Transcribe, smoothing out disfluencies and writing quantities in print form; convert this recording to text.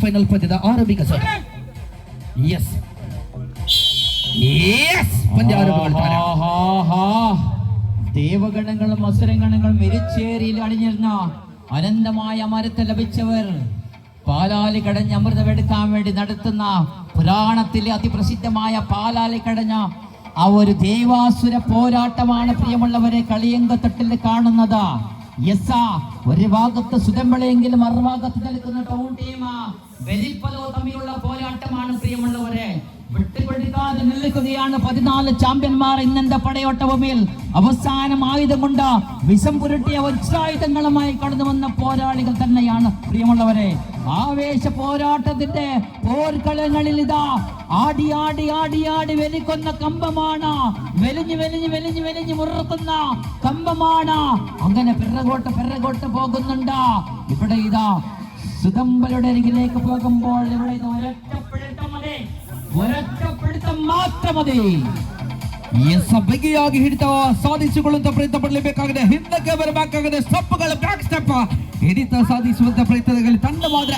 Final ಪಂದ್ಯದ ಆರಂಭಿಕ sir. S S പന്ത്യ ആരംഭിക്കുകയാണ്. ദേവഗണങ്ങളും അസുരഗണങ്ങളും എരിച്ചേരിയിൽ അണിഞ്ഞിരുന്ന അനന്തമായ അമരത്തെ ലഭിച്ചവർ പാലാലി കടഞ്ഞ് അമൃതമെടുക്കാൻ വേണ്ടി നടത്തുന്ന പുരാണത്തിലെ അതിപ്രസിദ്ധമായ പാലാലി കടഞ്ഞ ആ ഒരു ദേവാസുര പോരാട്ടമാണ് പ്രിയമുള്ളവരെ കളിയങ്കത്തട്ടിൽ കാണുന്നത്. യെസ്, ഒരു ഭാഗത്ത് സുതമ്പളയെങ്കിലും മറുഭാഗത്ത് നിൽക്കുന്ന ടൗൺ ടീം വെലിപ്പലോ തമ്മിലുള്ള പോരാട്ടമാണ് പ്രിയമുള്ളവരെ. വിട്ടുകൊടുക്കാതെ നിൽക്കുകയാണ് 14 ചാമ്പ്യന്മാർ ഇന്നത്തെ പടയോട്ടഭൂമിയിൽ. അവസാനം ആയുധം കൊണ്ട് വിഷം പുരട്ടിയ വജ്രായുധങ്ങളുമായി കടന്നു വന്ന പോരാളികൾ തന്നെയാണ് പ്രിയമുള്ളവരെ. ആവേശ പോരാട്ടത്തിന്റെ പോർക്കളങ്ങളിൽ ഇതാ ആടി ആടി ആടി ആടി വലിക്കുന്ന കമ്പമാണ്, വലിഞ്ഞു വലിഞ്ഞു വലിഞ്ഞു വലിഞ്ഞു മുറുക്കുന്ന കമ്പമാണ്. അങ്ങനെ പിറകോട്ട് പോകുന്നുണ്ട്. ഇവിടെ ഇതാ സുതമ്പലുടെ അരികിലേക്ക് പോകുമ്പോൾ ഇവിടെ ഒരൊറ്റപ്പിടുത്തം മാത്രം മതി. ಬಗೆಯಾಗಿ ಹಿಡಿತ ಸಾಧಿಸಿಕೊಳ್ಳುವಂತ ಪ್ರಯತ್ನ ಪಡಲೇಬೇಕಾಗಿದೆ. ಹಿಂದಕ್ಕೆ ಬರಬೇಕಾಗಿದೆ. ಸ್ಟೆಪ್ಗಳು ಬ್ಯಾಕ್ ಸ್ಟೆಪ್ ಹಿಡಿತ ಸಾಧಿಸುವಂತ ಪ್ರಯತ್ನದಲ್ಲಿ ತಂಡ ಮಾತ್ರ